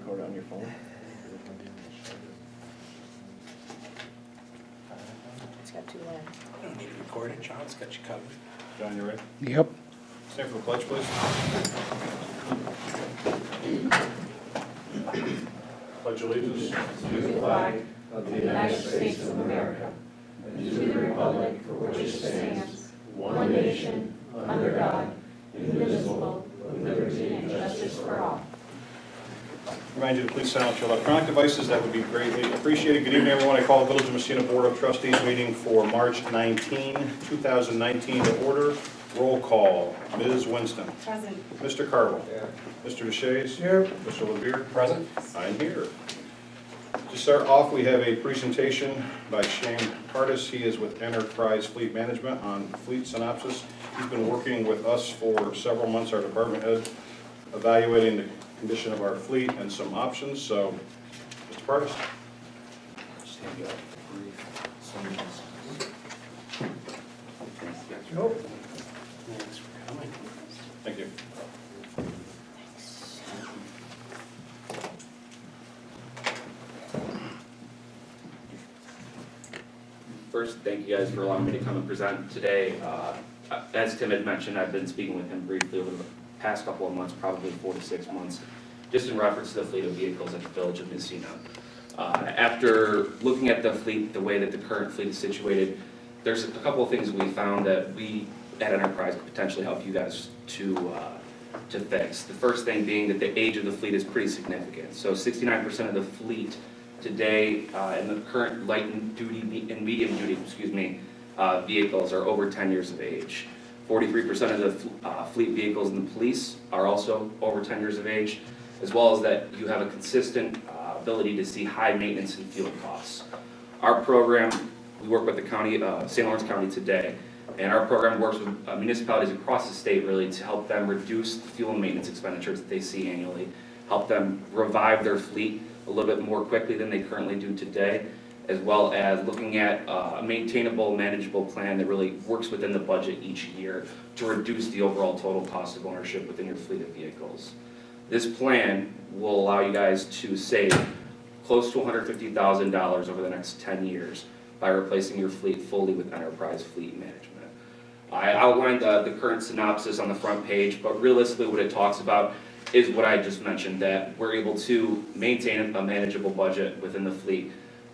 record on your phone? It's got two lines. You don't need to record it, John's got you covered. John, you ready? Yep. Stand for the pledge, please. Pledge allegiance to the flag of the United States of America and to the republic for which it stands, one nation, under God, indivisible, with liberty and justice for all. Remind you to please silence your electronic devices. That would be greatly appreciated. Good evening, everyone. I call the Village of Massena Board of Trustees meeting for March 19, 2019 to order. Roll call. Ms. Winston. Present. Mr. Carville. Yeah. Mr. Deshays. Here. Mr. Levere. Present. I'm here. To start off, we have a presentation by Shane Hardis. He is with Enterprise Fleet Management on fleet synopsis. He's been working with us for several months, our department head, evaluating the condition of our fleet and some options. So, Mr. Hardis. Stand up. Nope. Thanks for coming. Thank you. First, thank you guys for allowing me to come and present today. As Tim had mentioned, I've been speaking with him briefly over the past couple of months, probably 4 to 6 months, just in reference to the fleet of vehicles at the Village of Massena. After looking at the fleet, the way that the current fleet is situated, there's a couple of things we found that we at Enterprise could potentially help you guys to fix. The first thing being that the age of the fleet is pretty significant. So 69% of the fleet today in the current light duty and medium duty, vehicles are over 10 years of age. 43% of the fleet vehicles in the police are also over 10 years of age, as well as that you have a consistent ability to see high maintenance and fuel costs. Our program, we work with the county, St. Lawrence County today, and our program works with municipalities across the state really to help them reduce the fuel and maintenance expenditures that they see annually, help them revive their fleet a little bit more quickly than they currently do today, as well as looking at a maintainable, manageable plan that really works within the budget each year to reduce the overall total cost of ownership within your fleet of vehicles. This plan will allow you guys to save close to $150,000 over the next 10 years by replacing your fleet fully with Enterprise Fleet Management. I outlined the current synopsis on the front page, but realistically what it talks about is what I just mentioned, that we're able to maintain a manageable budget within the fleet,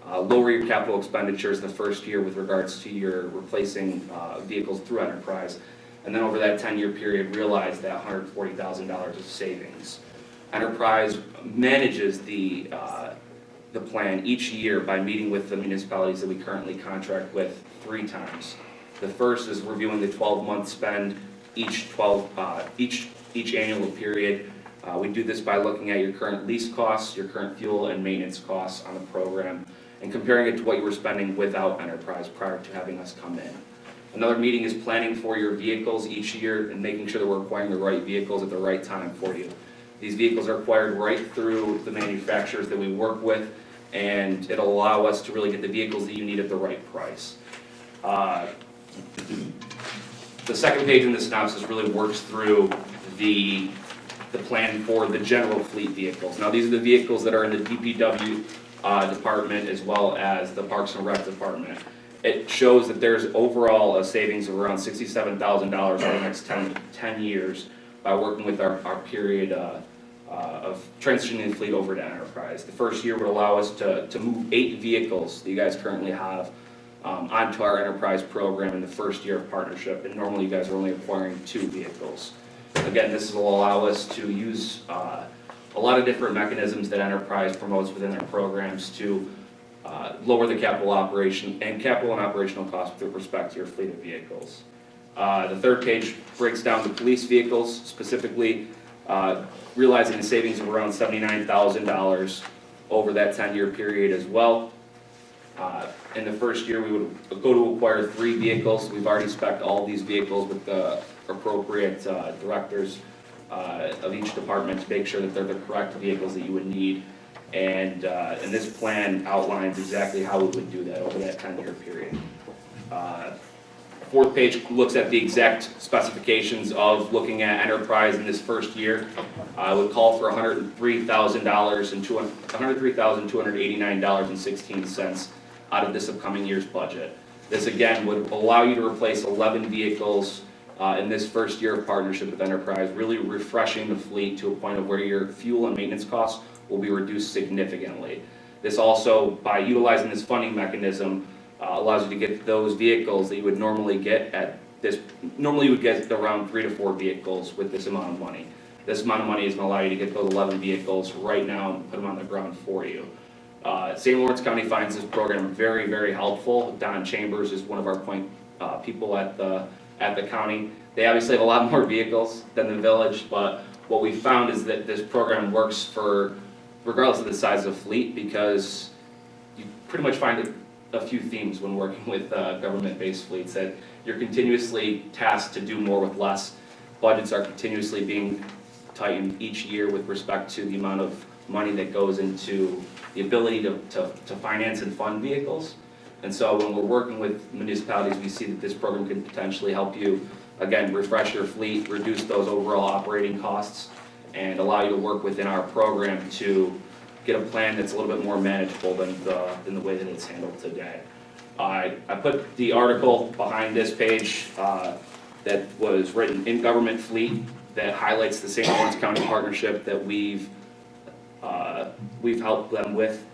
lower your capital expenditures the first year with regards to your replacing vehicles through Enterprise, and then over that 10-year period realize that $140,000 of savings. Enterprise manages the plan each year by meeting with the municipalities that we currently contract with 3 times. The first is reviewing the 12-month spend each annual period. We do this by looking at your current lease costs, your current fuel and maintenance costs on the program, and comparing it to what you were spending without Enterprise prior to having us come in. Another meeting is planning for your vehicles each year and making sure that we're acquiring the right vehicles at the right time for you. These vehicles are acquired right through the manufacturers that we work with, and it'll allow us to really get the vehicles that you need at the right price. The second page in the synopsis really works through the plan for the general fleet vehicles. Now these are the vehicles that are in the DPW department as well as the Parks and Rec department. It shows that there's overall a savings of around $67,000 over the next 10 years by working with our period of transitioning the fleet over to Enterprise. The first year would allow us to move 8 vehicles that you guys currently have onto our Enterprise program in the first year of partnership, and normally you guys are only acquiring 2 vehicles. Again, this will allow us to use a lot of different mechanisms that Enterprise promotes within their programs to lower the capital and operational costs with respect to your fleet of vehicles. The third page breaks down the police vehicles, specifically realizing a savings of around $79,000 over that 10-year period as well. In the first year, we would go to acquire 3 vehicles. We've already spec'd all of these vehicles with the appropriate directors of each department to make sure that they're the correct vehicles that you would need. And this plan outlines exactly how we would do that over that 10-year period. fourth page looks at the exact specifications of looking at enterprise in this first year. I would call for $103,289.16 out of this upcoming year's budget. This again would allow you to replace 11 vehicles in this first year of partnership with Enterprise, really refreshing the fleet to a point of where your fuel and maintenance costs will be reduced significantly. This also, by utilizing this funding mechanism, allows you to get those vehicles that you would normally get at this, normally you would get around 3 to 4 vehicles with this amount of money. This amount of money is going to allow you to get those 11 vehicles right now and put them on the ground for you. St. Lawrence County finds this program very, very helpful. Don Chambers is one of our point people at the county. They obviously have a lot more vehicles than the village, but what we found is that this program works for regardless of the size of the fleet, because you pretty much find a few themes when working with government-based fleets, that you're continuously tasked to do more with less. Budgets are continuously being tightened each year with respect to the amount of money that goes into the ability to finance and fund vehicles. And so when we're working with municipalities, we see that this program can potentially help you, again, refresh your fleet, reduce those overall operating costs, and allow you to work within our program to get a plan that's a little bit more manageable than the way that it's handled today. I put the article behind this page that was written in Government Fleet that highlights the St. Lawrence County partnership that we've helped them with.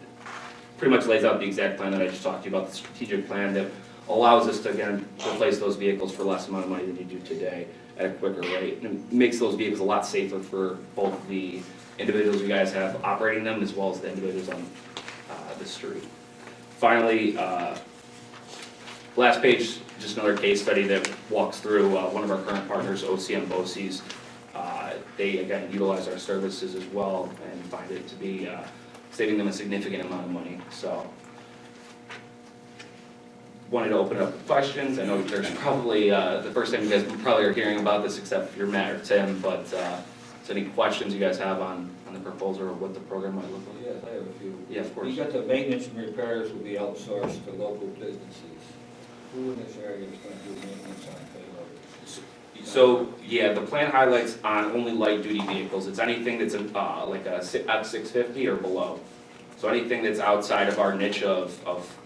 Pretty much lays out the exact plan that I just talked to you about, the strategic plan that allows us to, again, replace those vehicles for less amount of money than you do today at a quicker rate. And it makes those vehicles a lot safer for both the individuals you guys have operating them as well as the individuals on the street. Finally, last page, just another case study that walks through one of our current partners, OCM BOCES. They, again, utilize our services as well and find it to be saving them a significant amount of money. So, wanted to open it up for questions. I know there's probably, the first time you guys probably are hearing about this except for your Matt or Tim, but so any questions you guys have on the proposal or what the program might look like? Yes, I have a few. Yeah, of course. You got the maintenance and repairs will be outsourced to local businesses. Who in this area is going to do maintenance on payload? So, yeah, the plan highlights on only light duty vehicles. It's anything that's like a F-650 or below. So anything that's outside of our niche of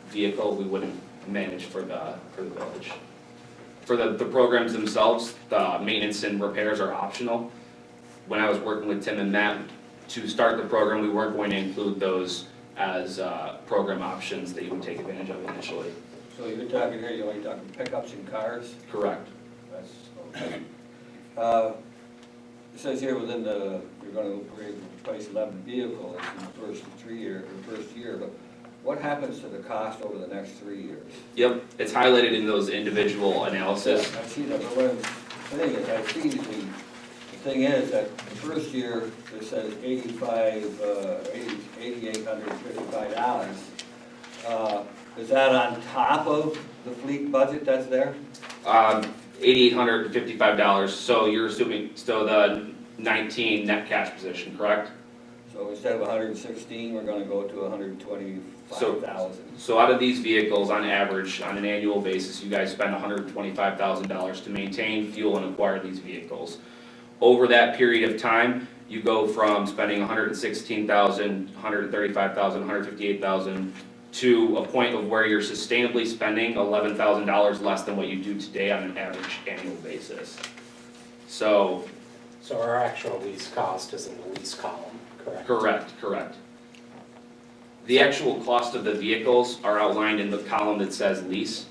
vehicle, we wouldn't manage for the village. For the programs themselves, the maintenance and repairs are optional. When I was working with Tim and Matt to start the program, we weren't going to include those as program options that you would take advantage of initially. So you're talking here, you're only talking pickups and cars? Correct. That's okay. It says here within you're going to replace 11 vehicles in the first year, but what happens to the cost over the next 3 years? Yep, it's highlighted in those individual analysis. I see that, but what I'm saying is, I see the thing is that the first year, it says $8,855. Is that on top of the fleet budget that's there? $8,855, so you're assuming, so the 19 net cash position, correct? So instead of 116, we're gonna go to 125,000. So out of these vehicles, on average, on an annual basis, you guys spend $125,000 to maintain, fuel, and acquire these vehicles. Over that period of time, you go from spending $116,000, $135,000, $158,000 to a point of where you're sustainably spending $11,000 less than what you do today on an average annual basis. So our actual lease cost is in the lease column, correct? Correct. The actual cost of the vehicles are outlined in the column that says lease.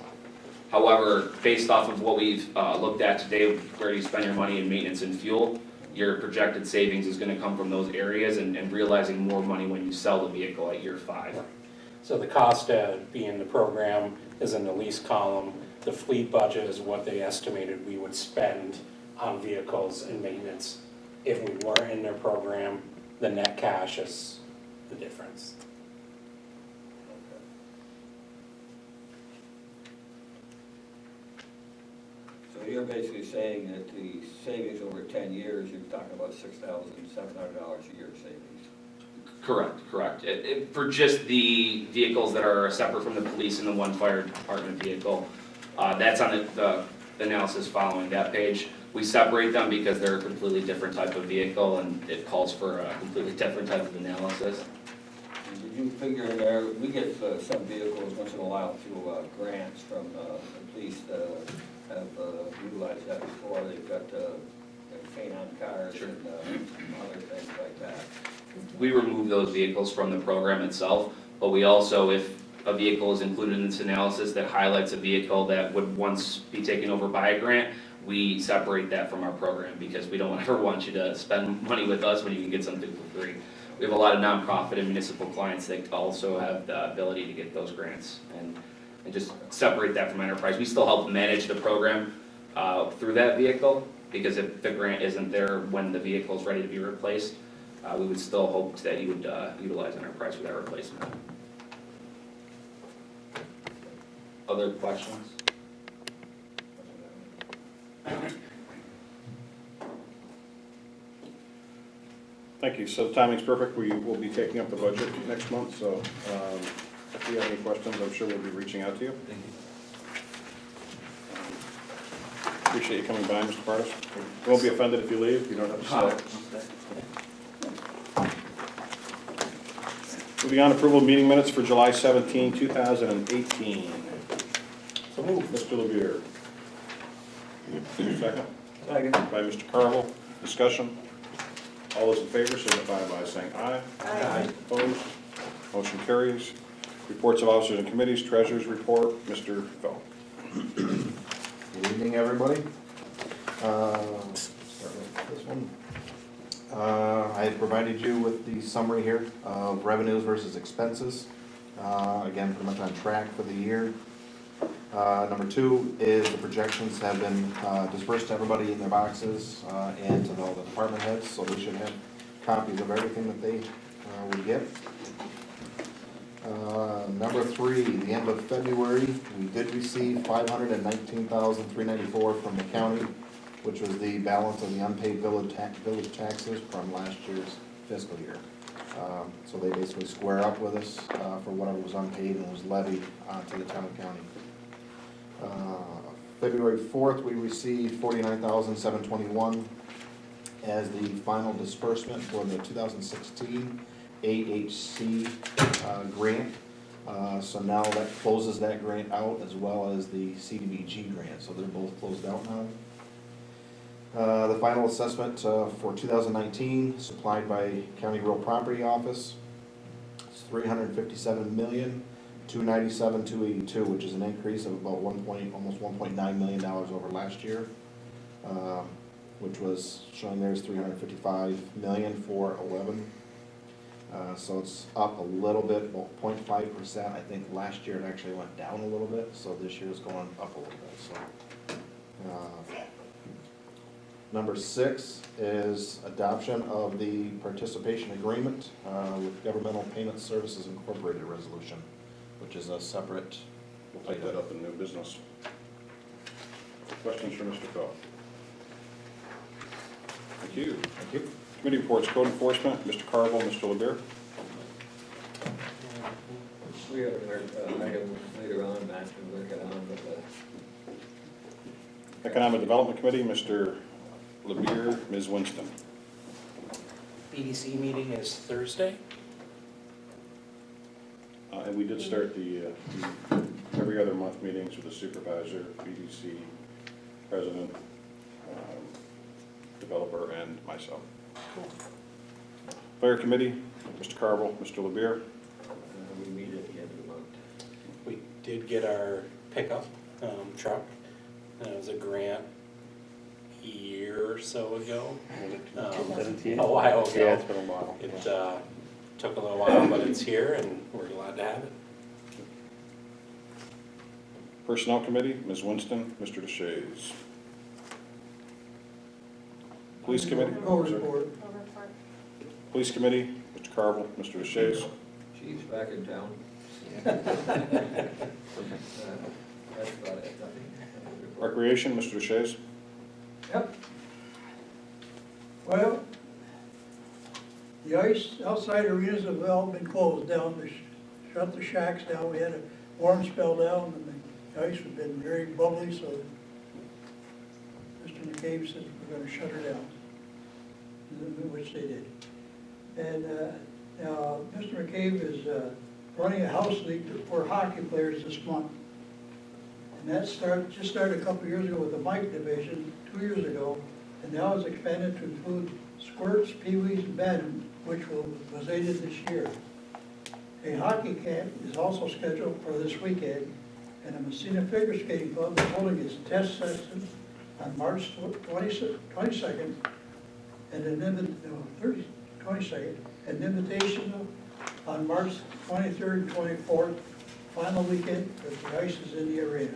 However, based off of what we've looked at today, where you spend your money in maintenance and fuel, your projected savings is gonna come from those areas and realizing more money when you sell the vehicle at year 5. So the cost to be in the program is in the lease column. The fleet budget is what they estimated we would spend on vehicles and maintenance if we weren't in their program. The net cash is the difference. So you're basically saying that the savings over 10 years, you're talking about $6,700 a year savings. Correct. For just the vehicles that are separate from the police and the one fire department vehicle, That's on the analysis following that page. We separate them because they're a completely different type of vehicle and it calls for a completely different type of analysis. Did you figure in there, we get some vehicles once in a while through grants from the police that have utilized that before. They've got paint on cars Sure. and other things like that. We remove those vehicles from the program itself, but we also, if a vehicle is included in this analysis that highlights a vehicle that would once be taken over by a grant, we separate that from our program because we don't ever want you to spend money with us when you can get something for free. We have a lot of nonprofit and municipal clients that also have the ability to get those grants and just separate that from enterprise. We still help manage the program through that vehicle because if the grant isn't there when the vehicle is ready to be replaced, we would still hope that you would utilize enterprise for that replacement. Other questions? Thank you. So the timing's perfect. We will be taking up the budget next month, so if you have any questions, I'm sure we'll be reaching out to you. Thank you. Appreciate you coming by, Mr. Partis. We won't be offended if you leave. You don't have to stay. Moving on, approval of meeting minutes for July 17, 2018. So moved. Mr. LeBeer. Second. Second. By Mr. Carvel. Discussion. All those in favor signify by saying aye. Aye. Opposed? Motion carries. Reports of officers and committees, treasurer's report, Mr. Fell. Good evening, everybody. Start with this one. I provided you with the summary here of revenues versus expenses. Again, pretty much on track for the year. Number two is the projections have been dispersed to everybody in their boxes and to all the department heads, so they should have copies of everything that they would get. Number three, the end of February, we did receive $519,394 from the county, which was the balance of the unpaid village taxes from last year's fiscal year. So they basically square up with us for whatever was unpaid and was levied to the town and county. February 4th, we received $49,721 as the final disbursement for the 2016 AHC grant. So now that closes that grant out as well as the CDBG grant, so they're both closed out now. The final assessment for 2019 supplied by County Real Property Office is $357,297,282, which is an increase of about almost $1.9 million over last year, which was showing there is $355,411,000. So it's up a little bit, about 0.5%. I think last year it actually went down a little bit, so this year it's going up a little bit. So, number 6 is adoption of the participation agreement with Governmental Payment Services Incorporated resolution, which is a separate. We'll take that up in new business. Questions for Mr. Fell? Thank you. Thank you. Committee reports, code enforcement, Mr. Carvel, Mr. LeBeer. We have an item later on, Matt can work it on, but Economic Development Committee, Mr. LeBeer, Ms. Winston. BDC meeting is Thursday. And we did start the every other month meetings with the supervisor, BDC, president, developer, and myself. Fire Committee, Mr. Carvel, Mr. LeBeer. we meet at the end of the month. We did get our pickup truck. It was a grant a year or so ago. A while ago. Yeah, it's been a while. It took a little while, but it's here and we're glad to have it. Personnel Committee, Ms. Winston, Mr. DeShays. Police Committee. No report. Police Committee, Mr. Carvel, Mr. DeShays. Chief's back in town. That's about it. Recreation, Mr. DeShays. Yep. Well, the ice outside arenas have all been closed down, shut the shacks down. We had a warm spell down and The ice has been very bubbly, so Mr. McCabe says we're gonna shut her down, which they did. And now, Mr. McCabe is running a house league for hockey players this month. And that just started a couple years ago with the Mike division, 2 years ago, and now it's expanded to include squirts, peewees, and badminton, which was added this year. A hockey camp is also scheduled for this weekend, and the Massena Figure Skating Club is holding its test session on March 22nd, and an 22nd, and an invitation on March 23rd and 24th, final weekend, with the ice is in the arena.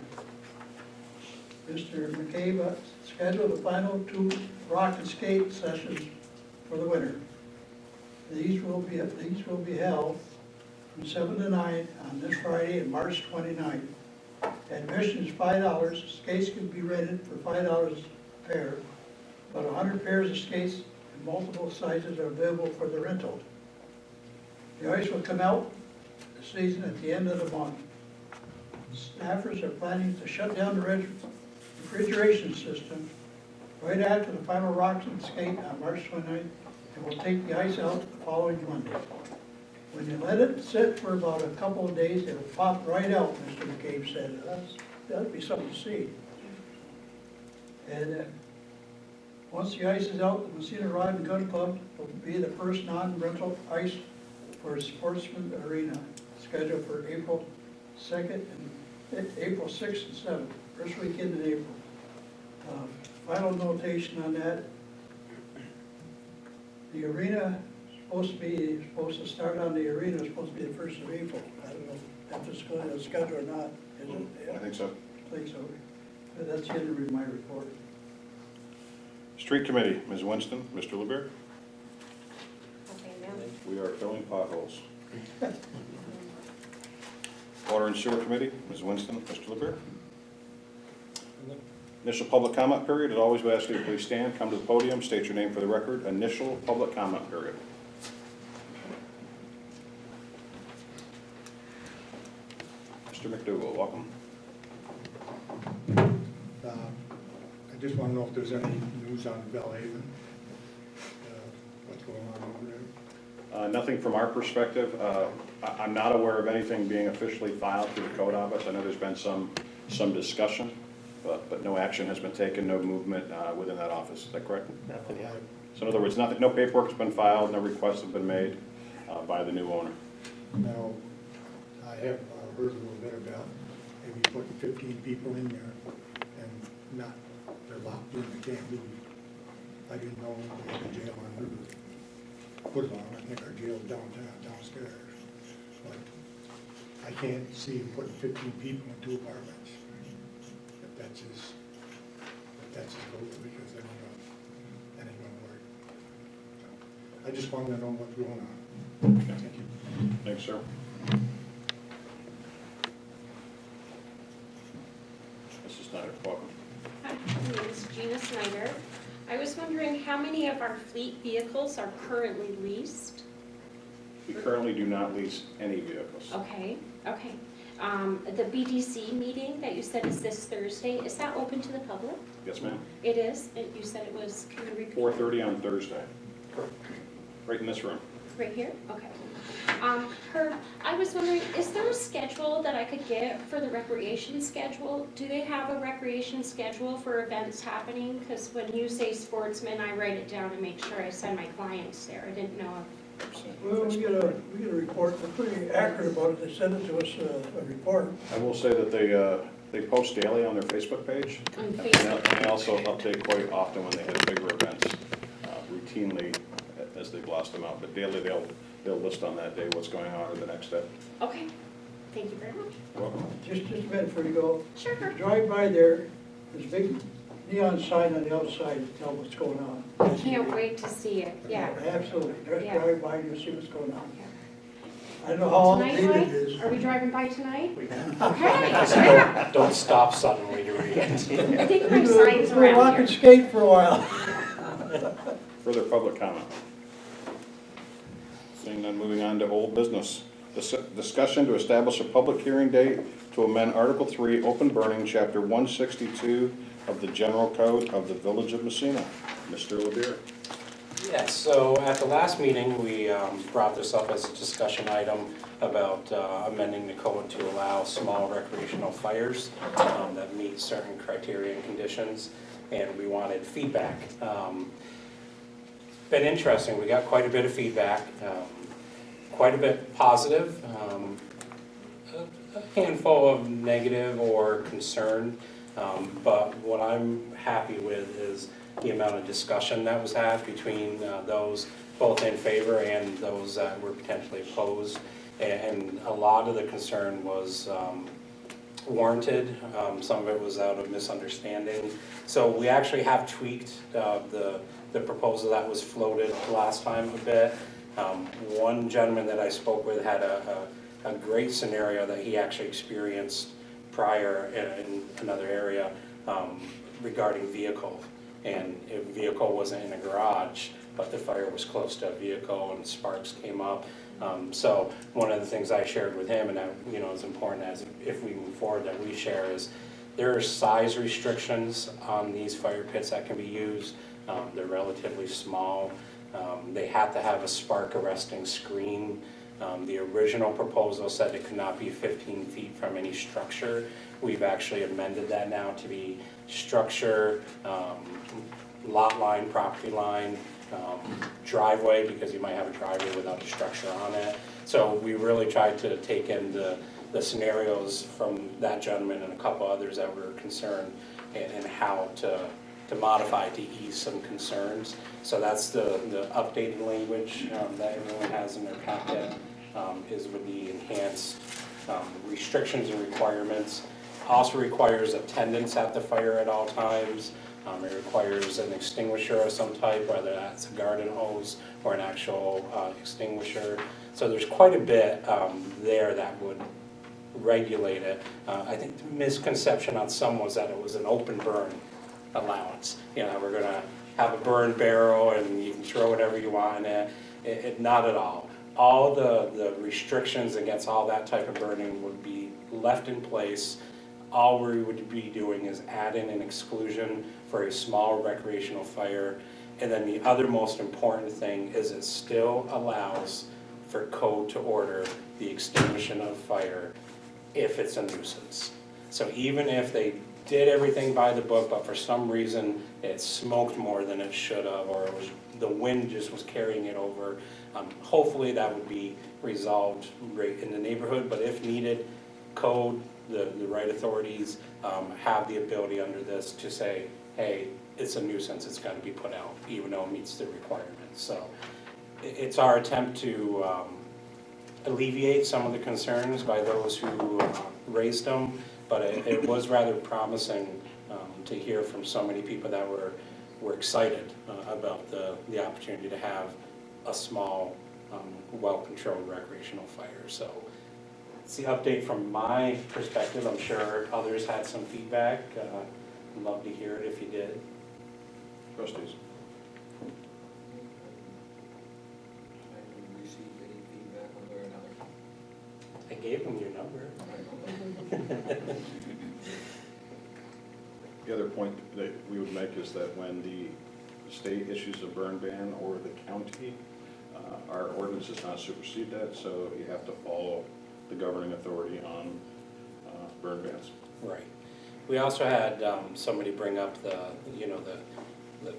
Mr. McCabe scheduled the final 2 rock and skate sessions for the winter. These will be held from 7 to 9 on this Friday and March 29th. Admission is $5. Skates can be rented for $5 a pair. About 100 pairs of skates in multiple sizes are available for the rental. The ice will come out the season at the end of the month. Staffers are planning to shut down the refrigeration system right after the final rocks and skate on March 29th, and will take the ice out the following Monday. When you let it sit for about a couple of days, it'll pop right out, Mr. McCabe said. That'd be something to see. And once the ice is out, the Massena Rod and Gun Club will be the first non-rental ice for Sportsman Arena, scheduled for April 2nd and April 6th and 7th, first weekend in April. Final notation on that, the arena supposed to start on the arena, is supposed to be the 1st of April. I don't know if it's going to schedule or not, is it? I think so. I think so. But that's the end of my report. Street Committee, Ms. Winston, Mr. LeBear. Okay, ma'am. We are filling potholes. Water and Sewer Committee, Ms. Winston, Mr. LeBear. Initial public comment period, as always, we ask you to please stand, come to the podium, state your name for the record. Initial public comment period. Mr. McDougal, welcome. I just want to know if there's any news on Bellhaven, what's going on over there? Nothing from our perspective. I'm not aware of anything being officially filed through the code office. I know there's been some discussion, but no action has been taken, no movement within that office. Is that correct? Nothing yet. So in other words, nothing, no paperwork's been filed, no requests have been made by the new owner. Now, I have heard a little bit about maybe putting 15 people in there and not, they're locked in, they can't leave. I didn't know they had a jail on Woodlawn, I think our jail's downstairs. But I can't see him putting 15 people in 2 apartments. If that's his goal, because that ain't gonna work. So, I just wanted to know what's going on. Thank you. Thanks, sir. Mrs. Snyder, welcome. Hi, my name is Gina Snyder. I was wondering how many of our fleet vehicles are currently leased? We currently do not lease any vehicles. Okay. The BDC meeting that you said is this Thursday, is that open to the public? Yes, ma'am. It is, and you said it was, can you repeat? 4:30 on Thursday. Right in this room. Right here? Okay. Herb, I was wondering, is there a schedule that I could get for the recreation schedule? Do they have a recreation schedule for events happening? Because when you say sportsman, I write it down to make sure I send my clients there. I didn't know Well, we get a report, they're pretty accurate about it, they send it to us, a report. I will say that they post daily on their Facebook page. on And Facebook. they also update quite often when they have bigger events, routinely as they blast them out. But daily, they'll list on that day what's going on or the next day. Okay, thank you very much. You're welcome. Just a minute before you go. Sure. Drive by there, there's a big neon sign on the outside to tell what's going on. I can't wait to see it, yeah. Absolutely, just Yeah. drive by and you'll see what's going on. I don't know how Tonight, outdated Mike? it is. Are we driving by tonight? We can. Okay. Don't stop suddenly to read it. I think my sign's We'll walk around and here. skate for a while. Further public comment? Seeing none, moving on to old business. Discussion to establish a public hearing date to amend Article 3, open burning, Chapter 162 of the General Code of the Village of Massena. Mr. Lemire. Yes, so at the last meeting, we brought this up as a discussion item about amending the code to allow small recreational fires that meet certain criteria and conditions, and we wanted feedback. It's been interesting, we got quite a bit of feedback, quite a bit positive, a handful of negative or concern, but what I'm happy with is the amount of discussion that was had between those both in favor and those that were potentially opposed. And a lot of the concern was warranted. Some of it was out of misunderstanding. So we actually have tweaked the proposal that was floated last time a bit. One gentleman that I spoke with had a great scenario that he actually experienced prior in another area regarding vehicle. And a vehicle wasn't in a garage, but the fire was close to a vehicle and sparks came up. So one of the things I shared with him, and that, you know, is important as if we move forward that we share, is there are size restrictions on these fire pits that can be used. They're relatively small. They have to have a spark arresting screen. The original proposal said it could not be 15 feet from any structure. We've actually amended that now to be structure, lot line, property line, driveway, because you might have a driveway without a structure on it. So we really tried to take in the scenarios from that gentleman and a couple others that were concerned and how to modify to ease some concerns. So that's the updated language that everyone has in their packet, is with the enhanced restrictions and requirements. Also requires attendance at the fire at all times. It requires an extinguisher of some type, whether that's a garden hose or an actual extinguisher. So there's quite a bit there that would regulate it. I think the misconception on some was that it was an open burn allowance. You know, we're gonna have a burn barrel and you can throw whatever you want in it. Not at all. All the restrictions against all that type of burning would be left in place. All we would be doing is add in an exclusion for a small recreational fire. And then the other most important thing is it still allows for code to order the extinguishing of fire if it's a nuisance. So even if they did everything by the book, but for some reason it smoked more than it should have, or it was, the wind just was carrying it over, hopefully that would be resolved right in the neighborhood. But if needed, code, the right authorities have the ability under this to say, hey, it's a nuisance, it's got to be put out, even though it meets the requirements. So it's our attempt to alleviate some of the concerns by those who raised them, but it was rather promising to hear from so many people that were excited about the opportunity to have a small, well-controlled recreational fire. So it's the update from my perspective. I'm sure others had some feedback. I'd love to hear it if you did. Trustees. I haven't received any feedback one way or another. I gave them your number. The other point that we would make is that when the state issues a burn ban or the county, our ordinance does not supersede that, so you have to follow the governing authority on burn bans. Right. We also had somebody bring up the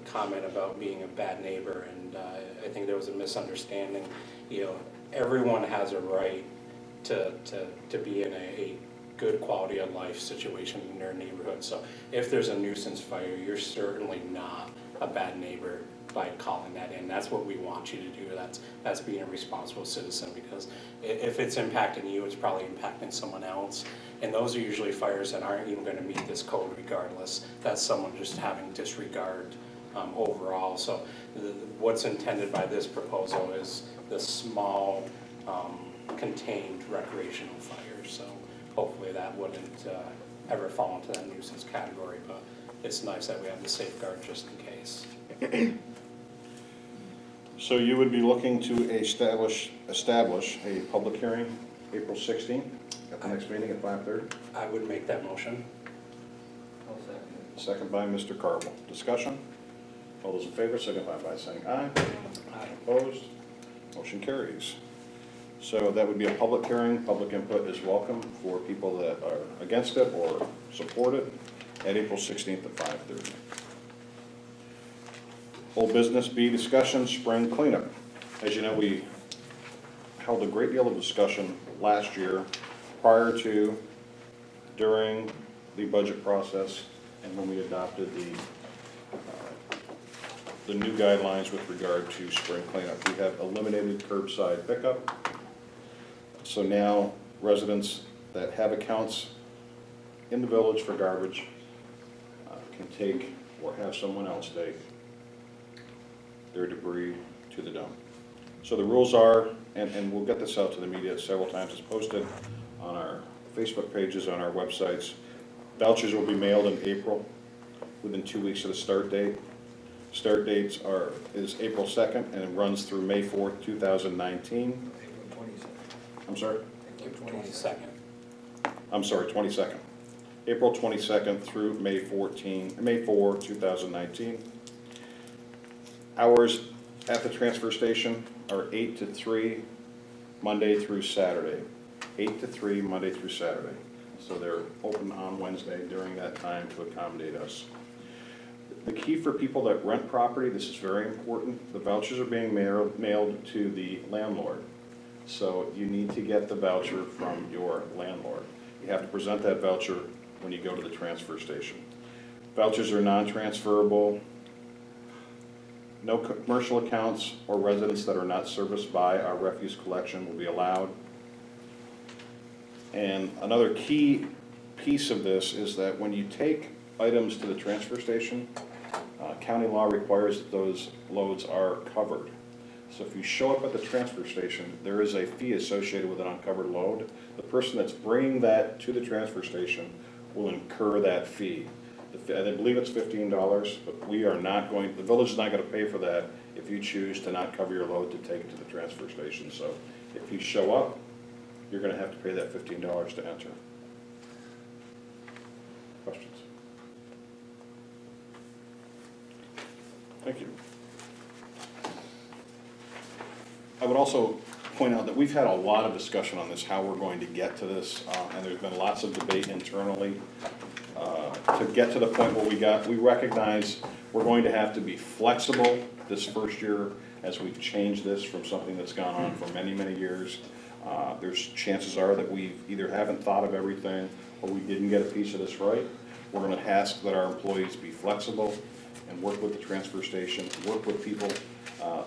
comment about being a bad neighbor, and I think there was a misunderstanding. You know, everyone has a right to be in a good quality of life situation in their neighborhood. So if there's a nuisance fire, you're certainly not a bad neighbor by calling that in. That's what we want you to do. That's being a responsible citizen, because if it's impacting you, it's probably impacting someone else. And those are usually fires that aren't even going to meet this code regardless. That's someone just having disregard overall. So what's intended by this proposal is the small contained recreational fires. So hopefully that wouldn't ever fall into that nuisance category, but it's nice that we have the safeguard just in case. So you would be looking to establish a public hearing April 16th at the next meeting at 5:30? I would make that motion. I'll second it. Second by Mr. Carvel. Discussion? All those in favor signify by saying aye. Aye. Opposed? Motion carries. So that would be a public hearing. Public input is welcome for people that are against it or support it at April 16th at 5:30. Old business B, discussion, spring cleanup. As you know, we held a great deal of discussion last year prior to, during the budget process, and when we adopted the new guidelines with regard to spring cleanup. We have eliminated curbside pickup. So now residents that have accounts in the village for garbage can take or have someone else take their debris to the dump. So the rules are, and we'll get this out to the media several times, it's posted on our Facebook pages, on our websites. Vouchers will be mailed in April, within 2 weeks of the start date. Start dates is April 2nd and it runs through May 4th, 2019. April 22nd. I'm sorry? April 22nd. I'm sorry, 22nd. April 22nd through May 4, 2019. Hours at the transfer station are 8 to 3, Monday through Saturday. 8 to 3, Monday through Saturday. So they're open on Wednesday during that time to accommodate us. The key for people that rent property, this is very important, the vouchers are being mailed to the landlord. So you need to get the voucher from your landlord. You have to present that voucher when you go to the transfer station. Vouchers are non-transferable. No commercial accounts or residents that are not serviced by our refuse collection will be allowed. And another key piece of this is that when you take items to the transfer station, county law requires that those loads are covered. So if you show up at the transfer station, there is a fee associated with an uncovered load. The person that's bringing that to the transfer station will incur that fee. I believe it's $15, but we are not going, the village is not going to pay for that if you choose to not cover your load to take it to the transfer station. So if you show up, you're going to have to pay that $15 to enter. Questions? Thank you. I would also point out that we've had a lot of discussion on this, how we're going to get to this, and there's been lots of debate internally to get to the point where we recognize we're going to have to be flexible this first year as we've changed this from something that's gone on for many, many years. There's chances are that we either haven't thought of everything or we didn't get a piece of this right. We're going to ask that our employees be flexible and work with the transfer station, work with people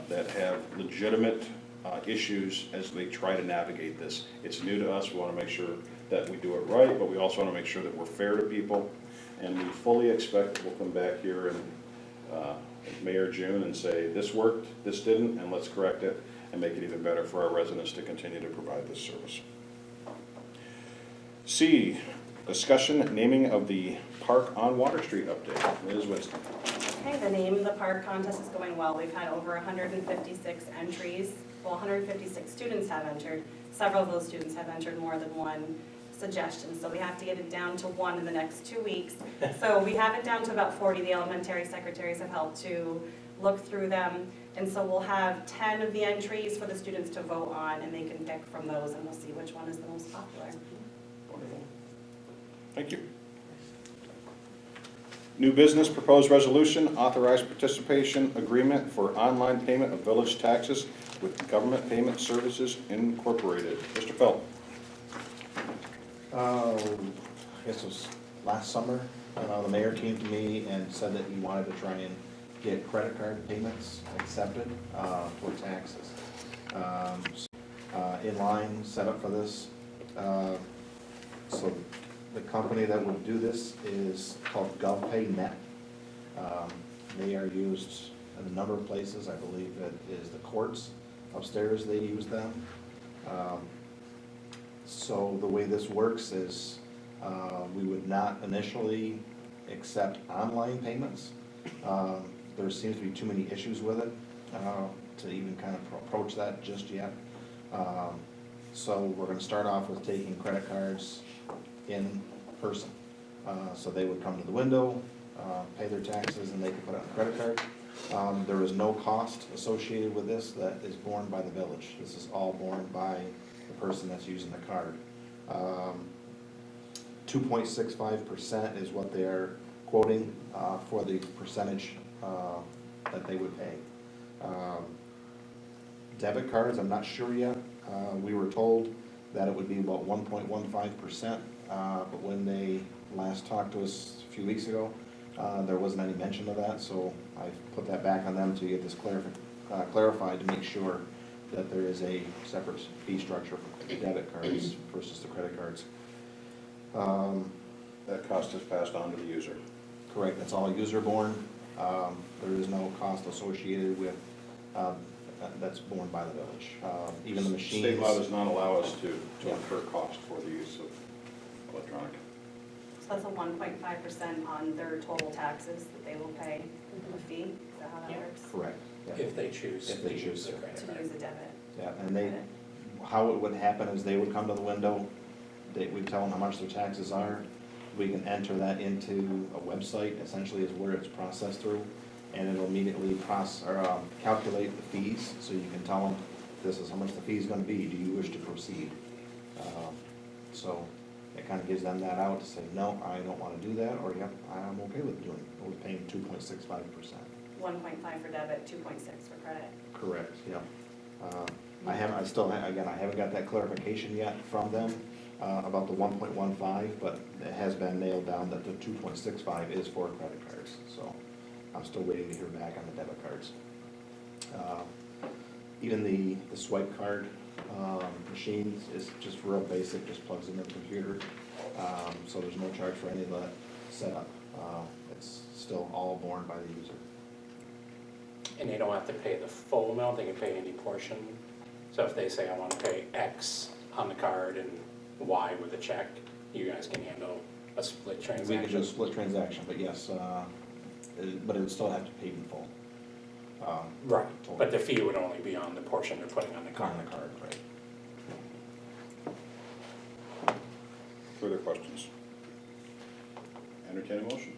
that have legitimate issues as they try to navigate this. It's new to us. We want to make sure that we do it right, but we also want to make sure that we're fair to people. And we fully expect that we'll come back here in May or June and say, this worked, this didn't, and let's correct it and make it even better for our residents to continue to provide this service. C, discussion naming of the park on Water Street update. Ms. Winston. Okay, the name of the park contest is going well. We've had over 156 entries. Well, 156 students have entered. Several of those students have entered more than one suggestion, so we have to get it down to one in the next 2 weeks. So we have it down to about 40. The elementary secretaries have helped to look through them. And so we'll have 10 of the entries for the students to vote on, and they can pick from those, and we'll see which one is the most popular. Wonderful. Thank you. New business, proposed resolution, authorized participation agreement for online payment of village taxes with Government Payment Services Incorporated. Mr. Felt. I guess it was last summer, the mayor came to me and said that he wanted to try and get credit card payments accepted for taxes. Inline set up for this. So the company that would do this is called GovPayNet. They are used in a number of places. I believe it is the courts upstairs, they use them. So the way this works is we would not initially accept online payments. There seems to be too many issues with it to even kind of approach that just yet. So we're gonna start off with taking credit cards in person. So they would come to the window, pay their taxes, and they could put it on a credit card. There is no cost associated with this that is borne by the village. This is all borne by the person that's using the card. 2.65% is what they're quoting for the percentage that they would pay. Debit cards, I'm not sure yet. We were told that it would be about 1.15%, but when they last talked to us a few weeks ago, there wasn't any mention of that, so I put that back on them to get this clarified to make sure that there is a separate fee structure for the debit cards versus the credit cards. That cost is passed on to the user. Correct, that's all user-borne. There is no cost associated with, that's borne by the village. Even the machines. State law does not allow us to Yeah. incur cost for the use of electronic. So that's a 1.5% on their total taxes that they will pay, the fee, is that how that Yeah. works? Correct, yeah. If they choose. If they to choose use the to. credit To card. use a debit. Yeah, and they, how it would happen is they would come to the window, we'd tell them how much their taxes are. We can enter that into a website, essentially is where it's processed through, and it'll immediately calculate the fees, so you can tell them, this is how much the fee's gonna be, do you wish to proceed? So it kinda gives them that out to say, no, I don't wanna do that, or yep, I'm okay with doing it, we're paying 2.65%. 1.5 for debit, 2.6 for credit. Correct, yeah. I haven't got that clarification yet from them about the 1.15, but it has been nailed down that the 2.65 is for credit cards, so I'm still waiting to hear back on the debit cards. Even the swipe card machines is just real basic, just plugs into the computer, so there's no charge for any of that setup. It's still all borne by the user. And they don't have to pay the full amount, they can pay any portion. So if they say, I wanna pay X on the card and Y with a check, you guys can handle a split We can transaction. do a split transaction, but yes, but it would still have to pay in full. Right, but the fee would only be on the portion they're putting on the card. On the card, right. Further questions? Entertain a motion.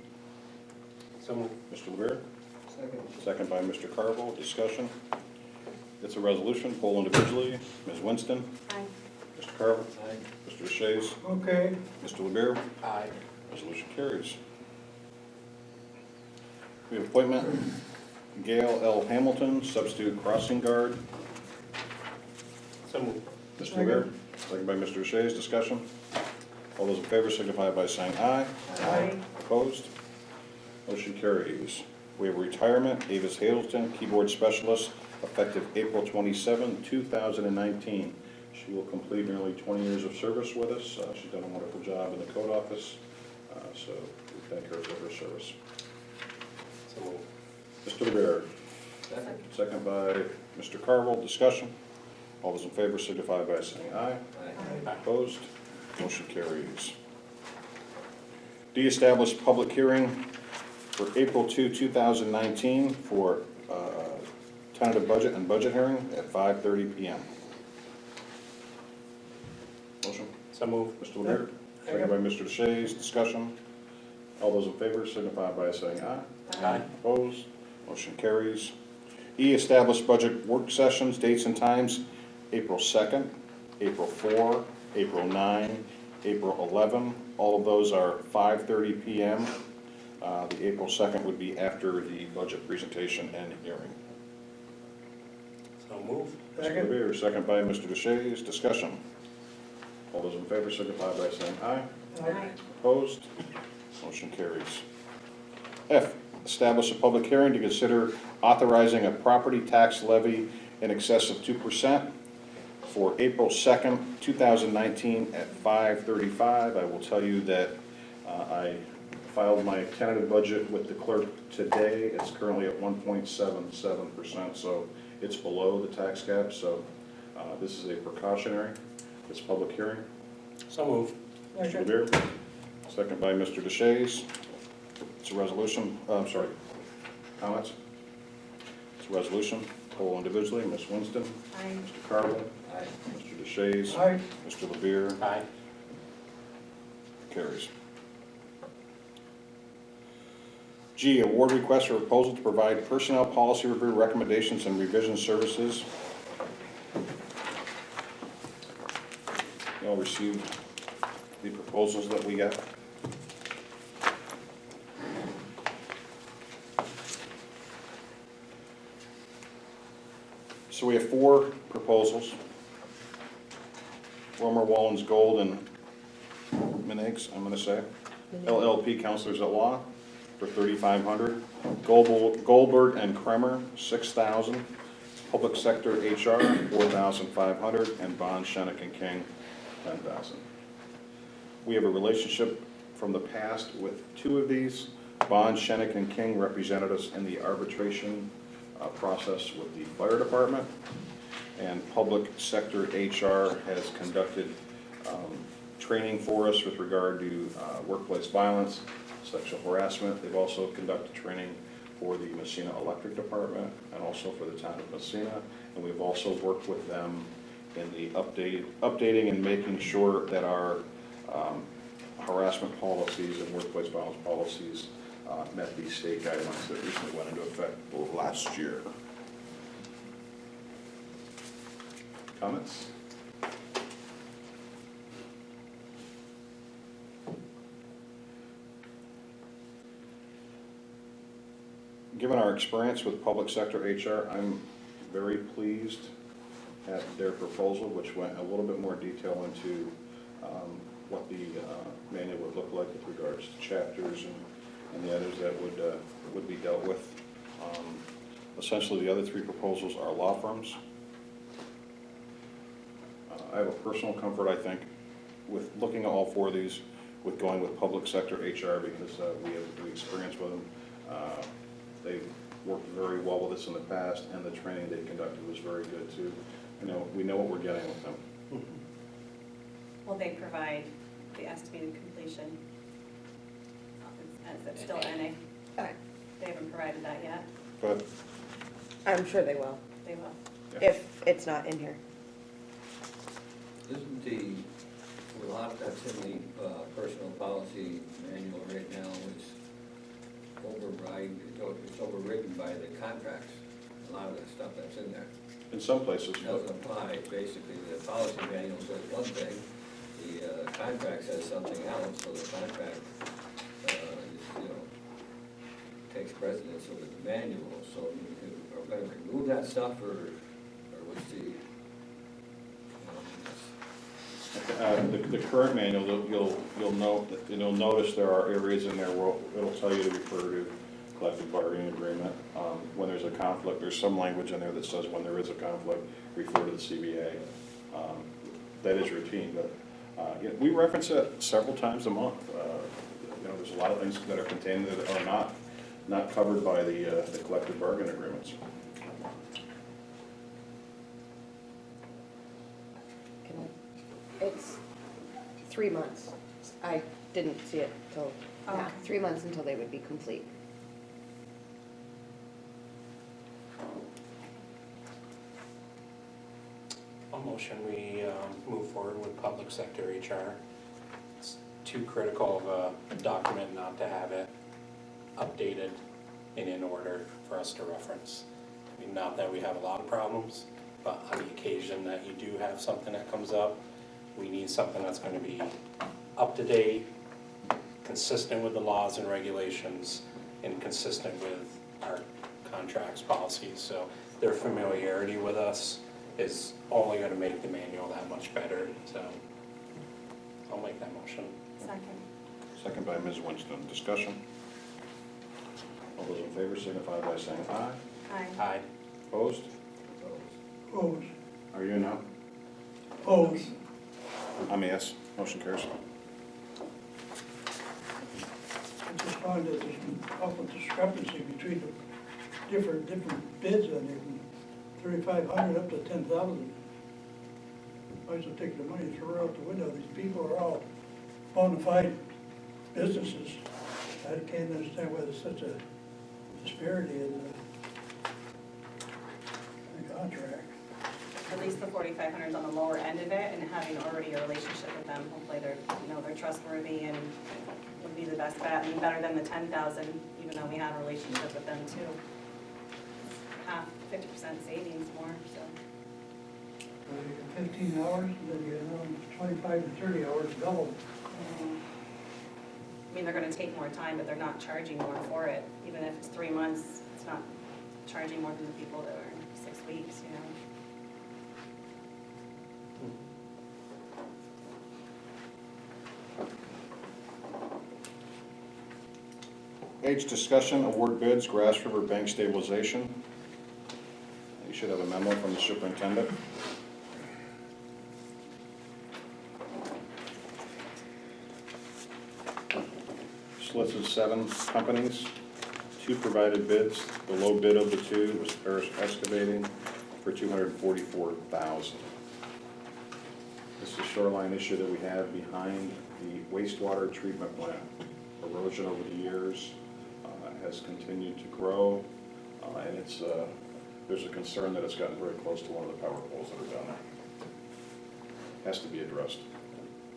So moved. Mr. LeBear, Second. second by Mr. Carvel, discussion. It's a resolution, poll individually. Ms. Winston, Aye. Mr. Carvel, Aye. Mr. Deshaies, Okay, Mr. LeBear, Aye. resolution carries. We have appointment, Gail L. Hamilton, substitute crossing guard. So moved. Mr. LeBear, second by Mr. Deshaies, discussion. All those in favor signify by saying aye. Aye. Opposed? Motion carries. We have retirement, Avis Hazelton, keyboard specialist, effective April 27, 2019. She will complete nearly 20 years of service with us. She's done a wonderful job in the code office, so we thank her for her service. So moved. Mr. LeBear, Second. second by Mr. Carvel, discussion. All those in favor signify by saying aye. Aye. Opposed? Motion carries. De-establish public hearing for April 2, 2019 for tentative budget and budget hearing at 5:30 PM. Motion, So moved. Mr. LeBear, second by Mr. Deshaies, discussion. All those in favor signify by saying aye. Aye. Opposed? Motion carries. E, establish budget work sessions, dates and times, April 2nd, April 4, April 9, April 11. All of those are 5:30 PM. The April 2nd would be after the budget presentation and hearing. So moved. Mr. second, LeBear, second by Mr. Deshaies, discussion. All those in favor signify by saying aye. Aye. Opposed? Motion carries. F, establish a public hearing to consider authorizing a property tax levy in excess of 2% for April 2nd, 2019 at 5:35. I will tell you that I filed my tentative budget with the clerk today. It's currently at 1.77%, so it's below the tax cap. So this is a precautionary, this public hearing. So moved. Mr. second, LeBear, second by Mr. Deshaies. It's a resolution, comments? It's a resolution, poll individually. Ms. Winston, Aye. Mr. Carvel, Aye. Mr. DeShays, Aye. Mr. Lemire, Aye. carries. G, award request for proposal to provide personnel policy review recommendations and revision services. You all received the proposals that we got. So we have 4 proposals. Romer, Wallens, Gold, and Minegs, I'm gonna say. LLP Counselors at Law for $3,500. Goldberg and Kremer, $6,000. Public Sector HR, $4,500. And Bond, Shenick and King, $10,000. We have a relationship from the past with 2 of these. Bond, Shenick and King represented us in the arbitration process with the fire department. And Public Sector HR has conducted training for us with regard to workplace violence, sexual harassment. They've also conducted training for the Massena Electric Department and also for the town of Massena. And we've also worked with them in the updating and making sure that our harassment policies and workplace violence policies met the state guidelines that recently went into effect last year. Comments? Given our experience with public sector HR, I'm very pleased at their proposal, which went a little bit more detail into what the manual would look like with regards to chapters and the others that would be dealt with. Essentially, the other 3 proposals are law firms. I have a personal comfort, I think, with looking at all 4 of these, with going with public sector HR because we have experience with them. They've worked very well with us in the past, and the training they conducted was very good too. We know what we're getting with them. Will they provide the estimated completion? Is it still NA? They haven't provided that yet? But I'm sure they will, They will. if it's not in here. Isn't the lot that's in the personal policy manual right now, it's overridden by the contracts, a lot of the stuff that's in there. in some places, Doesn't apply, basically, the policy manual says one thing, the contract says something else, so the contract, takes precedence over the manual, so are we gonna remove that stuff, or what's the, the current manual, you'll notice there are areas in there where it'll tell you to refer to collective bargaining agreement. When there's a conflict, there's some language in there that says when there is a conflict, refer to the CBA. That is routine, but we reference it several times a month. There's a lot of things that are contained that are not covered by the collective bargaining agreements. It's 3 months. I didn't see it till, Oh, yeah, okay. 3 months until they would be complete. A motion, we move forward with public sector HR. It's too critical of a document not to have it updated and in order for us to reference. I mean, not that we have a lot of problems, but on the occasion that you do have something that comes up, we need something that's going to be up to date, consistent with the laws and regulations, and consistent with our contracts, policies. So their familiarity with us is only going to make the manual that much better. So I'll make that motion. Second. Second by Ms. Winston. Discussion? All those in favor signify by saying aye. Aye. Aye. Opposed? Opposed? Are you no? Opposed? I'm a yes. Motion carries. I just found that there's an awful discrepancy between the different bids on there, from 3,500 up to 10,000. Might as well take the money and throw it out the window. These people are all bona fide businesses. I can't understand why there's such a disparity in contract. At least the 4,500 is on the lower end of it, and having already a relationship with them, hopefully they're, they're trustworthy and would be the best bet, and better than the 10,000, even though we have a relationship with them too. Half, 50% savings more, so. 15 hours, and then you get 25 to 30 hours double. I mean, they're gonna take more time, but they're not charging more for it. Even if it's 3 months, it's not charging more than the people that are in 6 weeks, H, discussion, award bids, Grass River Bank stabilization. You should have a memo from the superintendent. Listed 7 companies, 2 provided bids. The low bid of the 2 was Paris Excavating for $244,000. This is a shoreline issue that we have behind the wastewater treatment plant. Erosion over the years has continued to grow, and there's a concern that it's gotten very close to one of the power poles that are down there. Has to be addressed.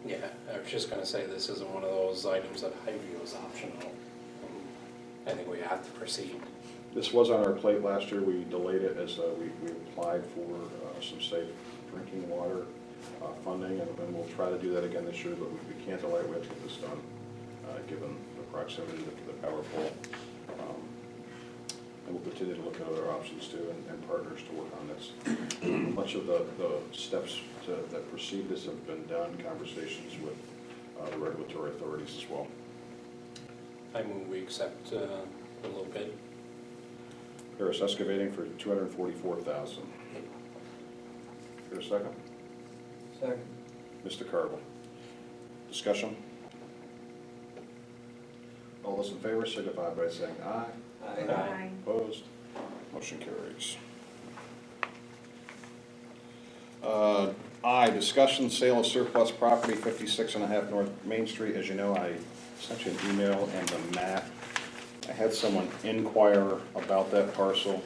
Yeah, I was just gonna say, this isn't one of those items that I view as optional. I think we have to proceed. This was on our plate last year. We delayed it as we applied for some safe drinking water funding, and we'll try to do that again this year, but we can't delay it. We have to get this done, given the proximity to the power pole. And we'll continue to look at other options too, and partners to work on this. Much of the steps that precede this have been done, conversations with the regulatory authorities as well. I move we accept the low bid. Paris Excavating for $244,000. Here a second? Second. Mr. Carvel. Discussion? All those in favor signify by saying aye. Aye. Opposed? Motion carries. I, discussion sale of surplus property, 56.5 North Main Street. As you know, I sent you an email and the map. I had someone inquire about that parcel.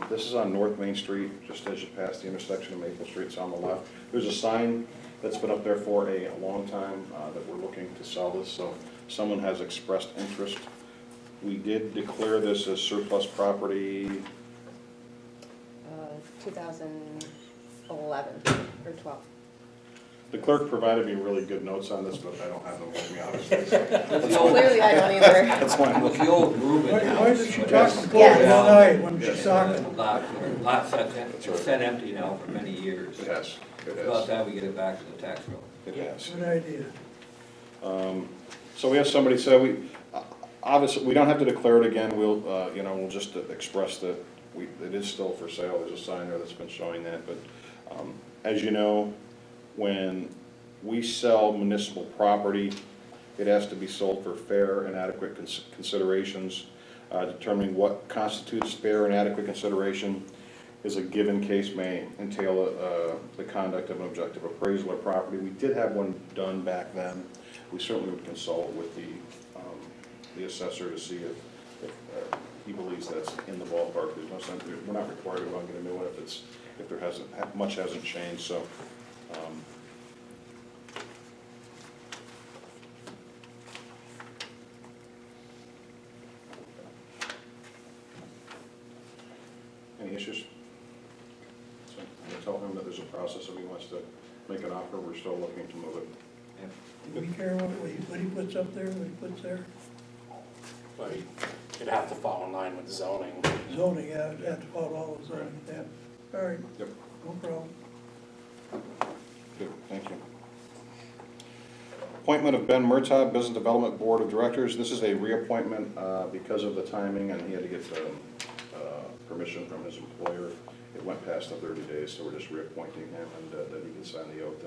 This is on North Main Street, just as you pass the intersection of Maple Street. It's on the left. There's a sign that's been up there for a long time that we're looking to sell this, so someone has expressed interest. We did declare this as surplus property. 2011 or 12. The clerk provided me really good notes on this, but I don't have them with me, obviously. Clearly, I don't either. That's why I'm With looking. the old Reuben house. Why did she talk Yes. to Yes. Paul all night when she's talking? Lots that's been empty now for many years. It has, it It's about has, time we get it back to the tax roll. it has. Good idea. So we have somebody say, obviously, we don't have to declare it again, we'll, we'll just express that it is still for sale. There's a sign there that's been showing that, but as you know, when we sell municipal property, it has to be sold for fair and adequate considerations. Determining what constitutes fair and adequate consideration is a given case may entail the conduct of an objective appraisal of property. We did have one done back then. We certainly would consult with the assessor to see if he believes that's in the ballpark. There's no sense, we're not required to go and get a new one if there much hasn't changed, so. Any issues? So I'm tell him that there's a process if he wants to make an offer. We're still looking to move it. Do we care what he puts up there, what he puts there? But you'd have to fall in line with zoning. Zoning, yeah, you have to follow all the zoning, yeah. All right, Yep. no problem. Good, thank you. Appointment of Ben Murtaugh, Business Development Board of Directors. This is a reappointment because of the timing, and he had to get permission from his employer. It went past the 30 days, so we're just reappointing him, and that he can sign the oath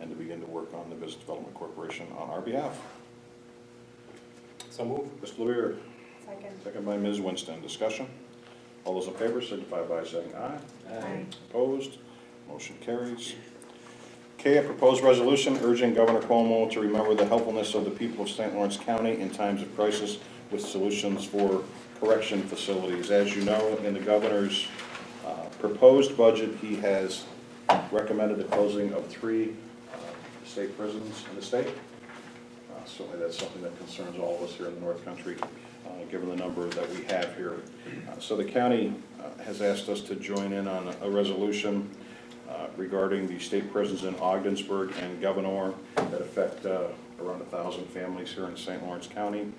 and to begin to work on the Business Development Corporation on our behalf. So move. Mr. Lemire, Second. second by Ms. Winston. Discussion? All those in favor signify by saying aye. Aye. Opposed? Motion carries. K, a proposed resolution urging Governor Cuomo to remember the helpfulness of the people of St. Lawrence County in times of crisis with solutions for correction facilities. As you know, in the governor's proposed budget, he has recommended the closing of 3 state prisons in the state. Certainly that's something that concerns all of us here in the North Country, given the number that we have here. So the county has asked us to join in on a resolution regarding the state prisons in Ogdensburg and Gouverneur that affect around 1,000 families here in St. Lawrence County.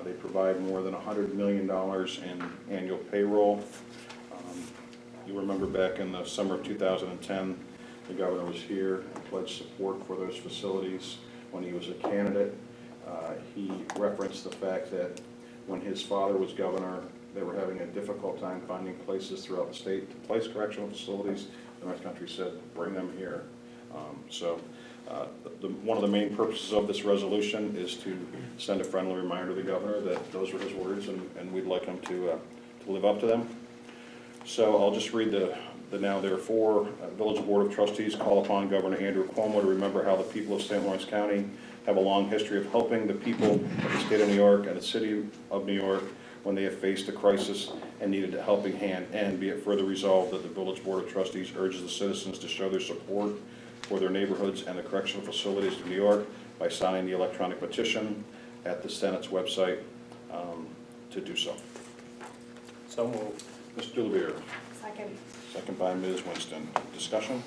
They provide more than $100 million in annual payroll. You remember back in the summer of 2010, the governor was here and pledged support for those facilities when he was a candidate. He referenced the fact that when his father was governor, they were having a difficult time finding places throughout the state to place correctional facilities. The North Country said, bring them here. One of the main purposes of this resolution is to send a friendly reminder to the governor that those were his words and we'd like him to live up to them. So I'll just read the now therefore. Village Board of Trustees call upon Governor Andrew Cuomo to remember how the people of St. Lawrence County have a long history of helping the people of the state of New York and the city of New York when they have faced a crisis and needed a helping hand, and be it further resolved that the Village Board of Trustees urges the citizens to show their support for their neighborhoods and the correctional facilities of New York by signing the electronic petition at the Senate's website to do so. So moved. Mr. Levere, Second. second by Ms. Winston. Discussion?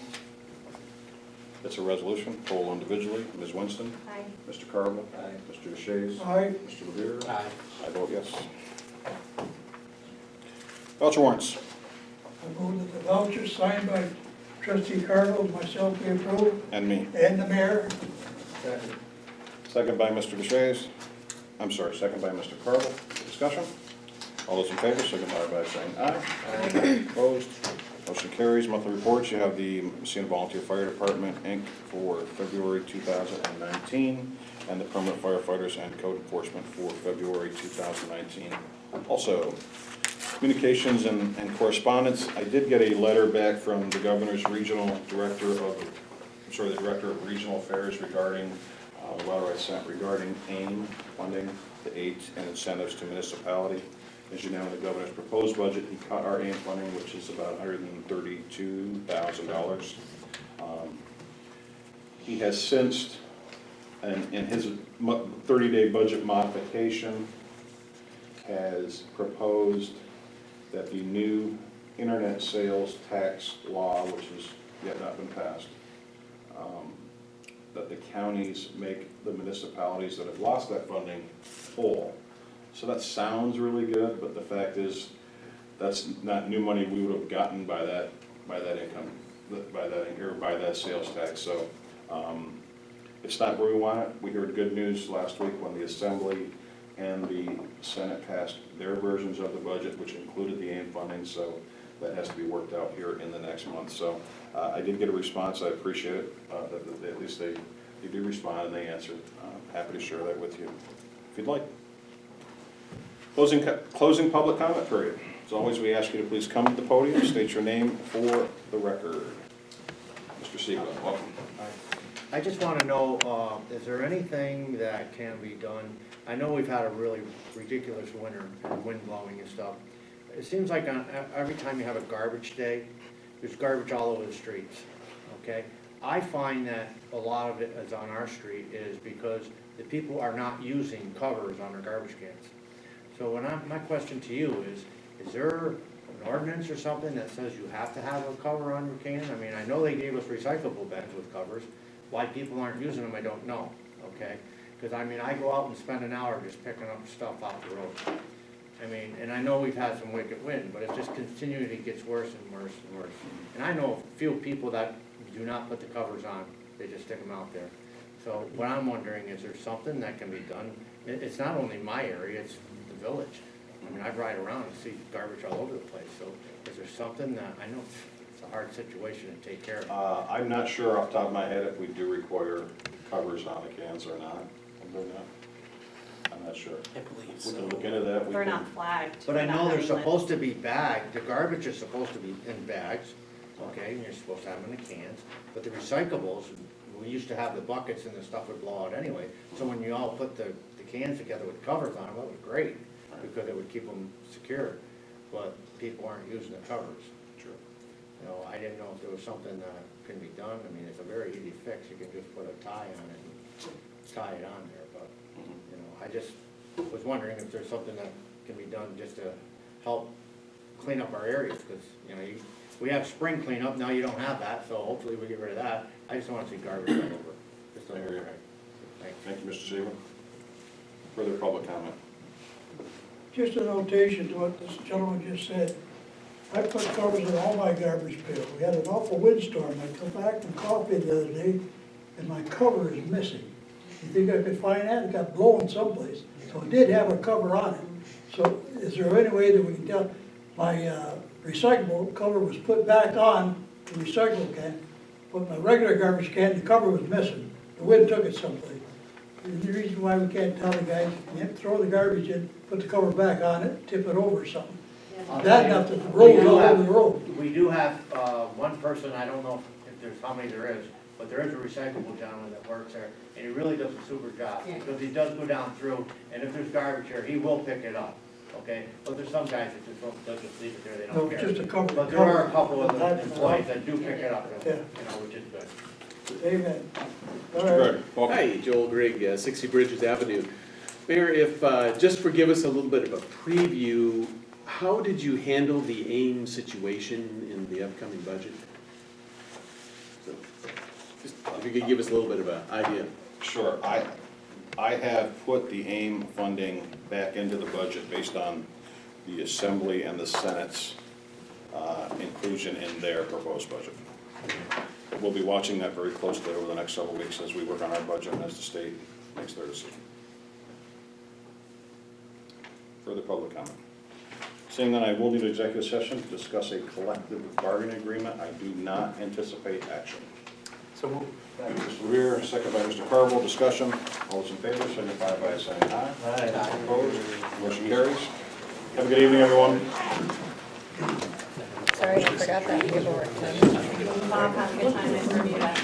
It's a resolution, poll individually. Ms. Winston? Aye. Mr. Carvel? Aye. Mr. Deshaies? Aye. Mr. Levere? Aye. I vote yes. Voucher warrants. I move that the vouchers signed by trustee Carvel, myself, be approved, And me. and the mayor. Second. Second by Mr. Deshaies. I'm sorry, second by Mr. Carvel. Discussion? All those in favor, signify by saying aye. Aye. Opposed? Motion carries. Monthly reports, you have the Massena Volunteer Fire Department, Inc. for February 2019, and the Permanent Firefighters and Code Enforcement for February 2019. Also, communications and correspondence. I did get a letter back from the governor's regional director of, the director of regional affairs regarding, the letter I sent regarding AIM funding, the aid and incentives to municipality. As you know, in the governor's proposed budget, he cut our AIM funding, which is about $132,000. He has since, in his 30-day budget modification, has proposed that the new internet sales tax law, which has yet not been passed, that the counties make the municipalities that have lost that funding whole. So that sounds really good, but the fact is, that's not new money we would have gotten by that income, by that sales tax. So it's not where we want it. We heard good news last week when the Assembly and the Senate passed their versions of the budget, which included the AIM funding. So that has to be worked out here in the next month. So I did get a response. I appreciate it. That at least they do respond and they answer. Happy to share that with you if you'd like. Closing public comment period. As always, we ask you to please come to the podium, state your name for the record. Mr. Siegel, welcome. I just want to know, is there anything that can be done? I know we've had a really ridiculous winter, and wind blowing and stuff. It seems like every time you have a garbage day, there's garbage all over the streets, okay? I find that a lot of it is on our street is because the people are not using covers on their garbage cans. So my question to you is there an ordinance or something that says you have to have a cover on your can? I mean, I know they gave us recyclable bins with covers. Why people aren't using them, I don't know, okay? Because, I mean, I go out and spend an hour just picking up stuff off the road. I mean, and I know we've had some wicked wind, but it just continually gets worse and worse and worse. And I know a few people that do not put the covers on, they just stick them out there. So what I'm wondering, is there something that can be done? It's not only my area, it's the village. I mean, I ride around and see garbage all over the place, so is there something that, I know it's a hard situation to take care of. I'm not sure off the top of my head if we do require covers on the cans or not. I'm not sure. I believe We so. can look into that. They're not flagged. But I They're know not they're labeled. supposed to be bagged, the garbage is supposed to be in bags, okay, and you're supposed to have them in the cans. But the recyclables, we used to have the buckets and the stuff would blow out anyway. So when you all put the cans together with covers on them, that was great, because it would keep them secure. But people aren't using the covers. Sure. You know, I didn't know if there was something that can be done. I mean, it's a very easy fix. You can just put a tie on it and tie it on there, but, you know, I just was wondering if there's something that can be done just to help clean up our areas, because, you know, we have spring cleanup, now you don't have that, so hopefully we get rid of that. I just don't want to see garbage all over. Just I hear you. Thanks. Thank you, Mr. Seaman. Further public comment? Just a notation to what this gentleman just said. I put covers in all my garbage pails. We had an awful windstorm. I come back from coffee the other day, and my cover is missing. You think I could find that? It got blown someplace. So it did have a cover on it. So is there any way that we can tell, my recyclable cover was put back on the recyclable can, but my regular garbage can, the cover was missing. The wind took it someplace. And the reason why we can't tell the guys, you have to throw the garbage in, put the cover back on it, tip it over or something. Bad enough that the roll's all over the road. We do have, one person, I don't know if there's, how many there is, but there is a recyclable gentleman that works there, and he really does a super job, because he does go down through, and if there's garbage here, he will pick it up, okay? But there's some guys that just don't, they'll just leave it there, they No, don't it's care. just a cover. But there are a couple of That's- employees that do pick it up, you Yeah. know, which is good. Amen. All Mr. right. Gregg, welcome. Hi, Joel Grigg, 60 Bridges Avenue. Mayor, if, just for give us a little bit of a preview, how did you handle the AIM situation in the upcoming budget? So, just if you could give us a little bit of an idea. Sure. I have put the AIM funding back into the budget based on the Assembly and the Senate's inclusion in their proposed budget. We'll be watching that very closely over the next several weeks as we work on our budget and as the state makes their decision. Further public comment? Seeing that I will need executive session to discuss a collective bargaining agreement, I do not anticipate action. So we'll Thank you, Mr. Weir, second by Mr. Carville, discussion. All those in favor signify by saying aye. Aye. Opposed, motion carries. Have a good evening, everyone. Sorry, I forgot that paperwork. Bob, have a good time in Bermuda.